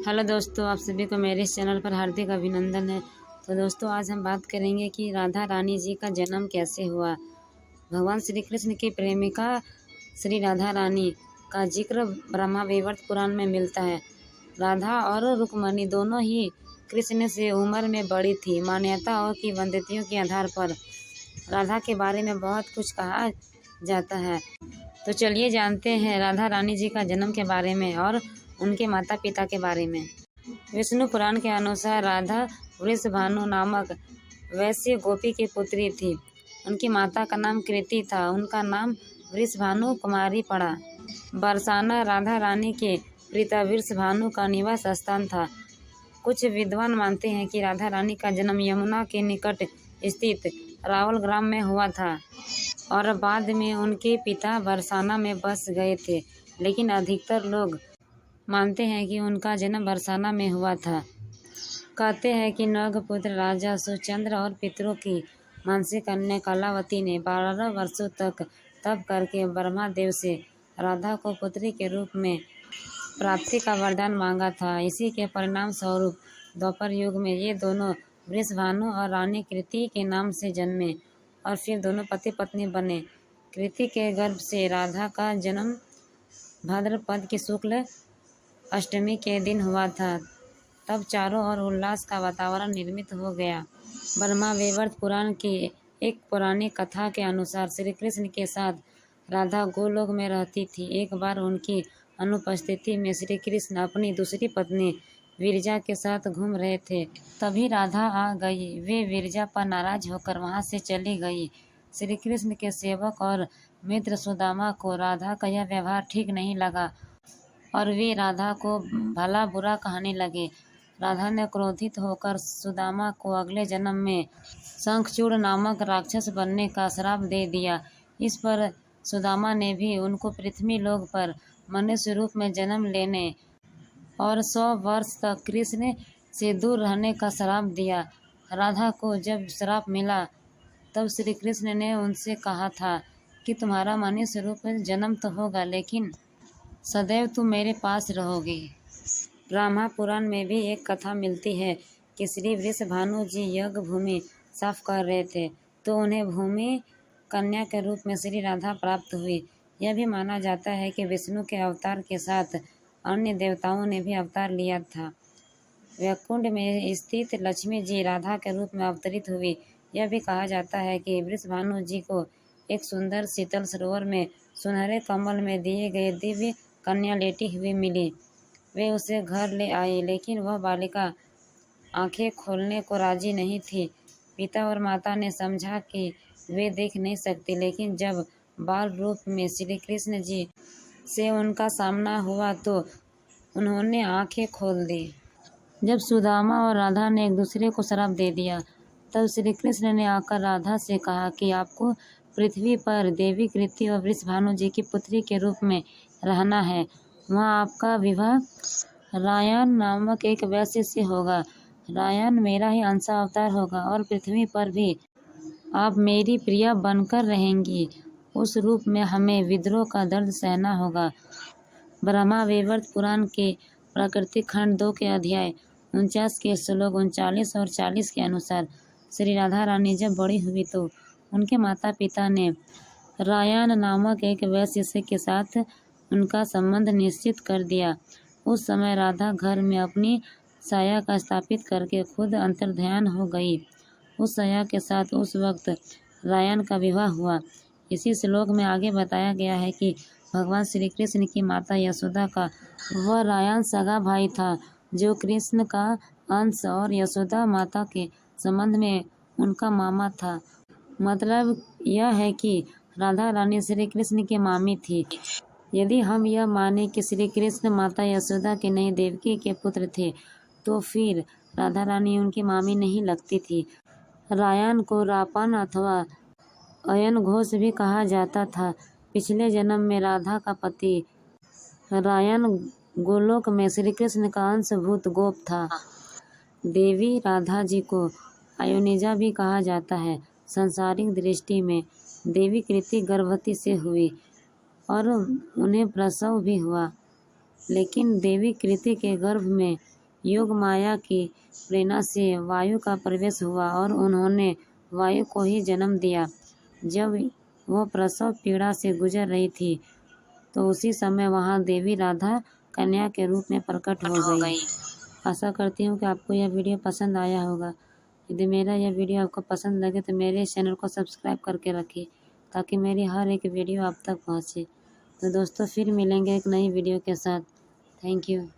Hello दोस्तों, आप सभी को मेरे इस चैनल पर हार्दिक अभिनंदन है। तो दोस्तों, आज हम बात करेंगे कि राधा रानी जी का जन्म कैसे हुआ। भगवान श्री कृष्ण की प्रेमिका श्री राधा रानी का जिक्र ब्रह्मा वैवर्त पुराण में मिलता है। राधा और रुक्मणी दोनों ही कृष्ण से उम्र में बड़ी थी। मान्यताओं की वदंतियों के आधार पर राधा के बारे में बहुत कुछ कहा जाता है। तो चलिए जानते हैं राधा रानी जी का जन्म के बारे में और उनके माता पिता के बारे में। विष्णु पुराण के अनुसार राधा वृषभानु नामक वैश्य गोपी की पुत्री थी। उनकी माता का नाम कृति था। उनका नाम वृषभानु कुमारी पड़ा। बरसाना राधा रानी के पिता वृषभानु का निवास स्थान था। कुछ विद्वान मानते हैं कि राधा रानी का जन्म यमुना के निकट स्थित रावल ग्राम में हुआ था और बाद में उनके पिता बरसाना में बस गए थे, लेकिन अधिकतर लोग मानते हैं कि उनका जन्म बरसाना में हुआ था। कहते हैं कि नगपुत्र राजा सुचंद्र और पितरों की मानसी कन्या कलावती ने 12 वर्षों तक तप करके ब्रह्मा देव से राधा को पुत्री के रूप में प्राप्ति का वरदान मांगा था। इसी के परिणाम स्वरूप द्वापर युग में ये दोनों वृषभानु और रानी कृति के नाम से जन्मे और फिर दोनों पति पत्नी बने। कृति के गर्भ से राधा का जन्म भाद्रपद की शुक्ल अष्टमी के दिन हुआ था। तब चारों ओर उल्लास का वातावरण निर्मित हो गया। ब्रह्मा वैवर्त पुराण की एक पुरानी कथा के अनुसार श्री कृष्ण के साथ राधा गोलोक में रहती थी। एक बार उनकी अनुपस्थिति में श्री कृष्ण अपनी दूसरी पत्नी विरजा के साथ घूम रहे थे। तभी राधा आ गई। वे विरजा पर नाराज होकर वहां से चली गई। श्री कृष्ण के सेवक और मित्र सुदामा को राधा का यह व्यवहार ठीक नहीं लगा और वे राधा को भला बुरा कहने लगे। राधा ने क्रोधित होकर सुदामा को अगले जन्म में शंखचूड़ नामक राक्षस बनने का श्राप दे दिया। इस पर सुदामा ने भी उनको पृथ्वी लोक पर मनुष्य रूप में जन्म लेने और 100 वर्ष तक कृष्ण से दूर रहने का श्राप दिया। राधा को जब श्राप मिला तब श्री कृष्ण ने उनसे कहा था कि तुम्हारा मनुष्य रूप में जन्म तो होगा, लेकिन सदैव तुम मेरे पास रहोगी। ब्रह्मा पुराण में भी एक कथा मिलती है कि श्री वृषभानु जी यज्ञ भूमि साफ कर रहे थे तो उन्हें भूमि कन्या के रूप में श्री राधा प्राप्त हुई। यह भी माना जाता है कि विष्णु के अवतार के साथ अन्य देवताओं ने भी अवतार लिया था। वैकुंठ में स्थित लक्ष्मी जी राधा के रूप में अवतरित हुई। यह भी कहा जाता है कि वृषभानु जी को एक सुंदर शीतल सरोवर में सुनहरे कमल में दिए गए दिव्य कन्या लेटी हुई मिली। वे उसे घर ले आए, लेकिन वह बालिका आंखें खोलने को राजी नहीं थी। पिता और माता ने समझा कि वे देख नहीं सकती, लेकिन जब बाल रूप में श्री कृष्ण जी से उनका सामना हुआ तो उन्होंने आंखें खोल दी। जब सुदामा और राधा ने एक दूसरे को श्राप दे दिया तब श्री कृष्ण ने आकर राधा से कहा कि आपको पृथ्वी पर देवी कृति और वृषभानु जी की पुत्री के रूप में रहना है। वहाँ आपका विवाह रायन नामक एक वैश्य से होगा। रायन मेरा ही अंशा अवतार होगा और पृथ्वी पर भी आप मेरी प्रिया बनकर रहेंगी। उस रूप में हमें विद्रोह का दर्द सहना होगा। ब्रह्मा वैवर्त पुराण के प्राकृतिक खंड 2 के अध्याय 49 के श्लोक 39 और 40 के अनुसार श्री राधा रानी जब बड़ी हुई तो उनके माता पिता ने रायन नामक एक वैश्य के साथ उनका संबंध निश्चित कर दिया। उस समय राधा घर में अपनी साया का स्थापित करके खुद अंतर्ध्यान हो गई। उस साया के साथ उस वक्त रायन का विवाह हुआ। इसी श्लोक में आगे बताया गया है कि भगवान श्री कृष्ण की माता यशोदा का वह रायन सगा भाई था, जो कृष्ण का अंश और यशोदा माता के संबंध में उनका मामा था। मतलब यह है कि राधा रानी श्री कृष्ण की मामी थी। यदि हम यह माने कि श्री कृष्ण माता यशोदा के नहीं देवकी के पुत्र थे तो फिर राधा रानी उनकी मामी नहीं लगती थी। रायन को रापन अथवा अयन घोष भी कहा जाता था। पिछले जन्म में राधा का पति रायन गोलोक में श्री कृष्ण का अंशभूत गोप था। देवी राधा जी को अयोनिजा भी कहा जाता है। सांसारिक दृष्टि में देवी कृति गर्भवती से हुई और उन्हें प्रसव भी हुआ। लेकिन देवी कृति के गर्भ में योग माया की प्रेरणा से वायु का प्रवेश हुआ और उन्होंने वायु को ही जन्म दिया। जब वह प्रसव पीड़ा से गुजर रही थी तो उसी समय वहाँ देवी राधा कन्या के रूप में प्रकट हो गई। आशा करती हूँ कि आपको यह वीडियो पसंद आया होगा। यदि मेरा यह वीडियो आपको पसंद लगे तो मेरे इस चैनल को सब्सक्राइब करके रखिए ताकि मेरी हर एक वीडियो आप तक पहुँचे। तो दोस्तों फिर मिलेंगे एक नई वीडियो के साथ। Thank you.